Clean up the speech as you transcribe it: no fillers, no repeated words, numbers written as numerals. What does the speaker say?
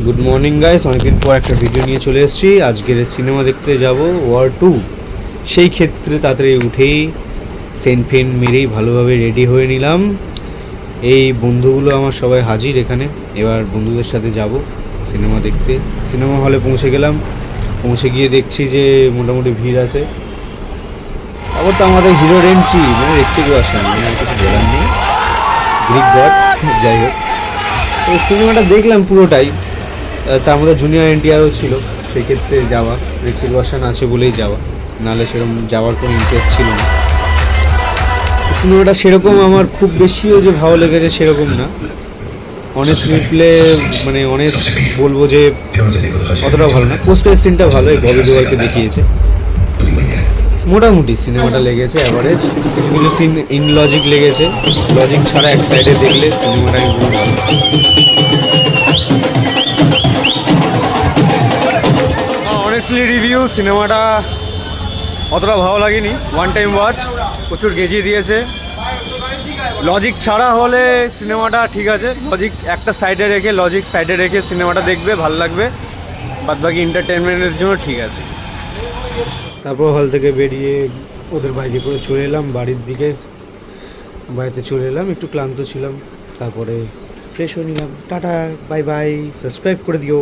Good morning guys, অনেকদিন পর একটা ভিডিও নিয়ে চলে এসেছি। আজকের সিনেমা দেখতে যাব ওয়ার 2। সেই ক্ষেত্রে তাড়াতাড়ি উঠেই সেন্ট ফেন মেরেই ভালোভাবে রেডি হয়ে নিলাম। এই বন্ধুগুলো আমার সবাই হাজির এখানে। এবার বন্ধুদের সাথে যাব সিনেমা দেখতে। সিনেমা হলে পৌঁছে গেলাম। পৌঁছে গিয়ে দেখছি যে মোটামুটি ভিড় আছে। তারপর তো আমাদের হিরো রেঞ্চি মানে ঋত্বিক রোশন, মানে আর কিছু বলার নেই, গ্রিক গড। যাই হোক, তো সিনেমাটা দেখলাম পুরোটাই। তার মধ্যে জুনিয়র এনটিআরও ছিল, সেক্ষেত্রে যাওয়া। ঋত্বিক রোশন আছে বলেই যাওয়া, নাহলে সেরকম যাওয়ার কোনো ইন্টারেস্ট ছিল না। সিনেমাটা সেরকম আমার খুব বেশিও যে ভালো লেগেছে সেরকম না। অনেক রিপ্লে মানে অনেক বলবো যে অতটাও ভালো না। পোস্ট সিনটা ভালো, এই ববি দেওয়ালকে দেখিয়েছে। মোটামুটি সিনেমাটা লেগেছে অ্যাভারেজ। কিছু কিছু সিন ইন লজিক লেগেছে, লজিক ছাড়া এক সাইডে দেখলে সিনেমাটা আমি পুরো ভালো। অনেস্টলি রিভিউ, সিনেমাটা অতটা ভালো লাগেনি। ওয়ান টাইম ওয়াচ, প্রচুর গেঁজিয়ে দিয়েছে। লজিক ছাড়া হলে সিনেমাটা ঠিক আছে, লজিক একটা সাইডে রেখে সিনেমাটা দেখবে, ভালো লাগবে। বাদবাকি এন্টারটেনমেন্টের জন্য ঠিক আছে। তারপর হল থেকে বেরিয়ে ওদের বাইরে করে চলে এলাম বাড়ির দিকে। বাড়িতে চলে এলাম, একটু ক্লান্ত ছিলাম। তারপরে ফ্রেশ হয়ে নিলাম। টাটা, বাই বাই, সাবস্ক্রাইব করে দিও।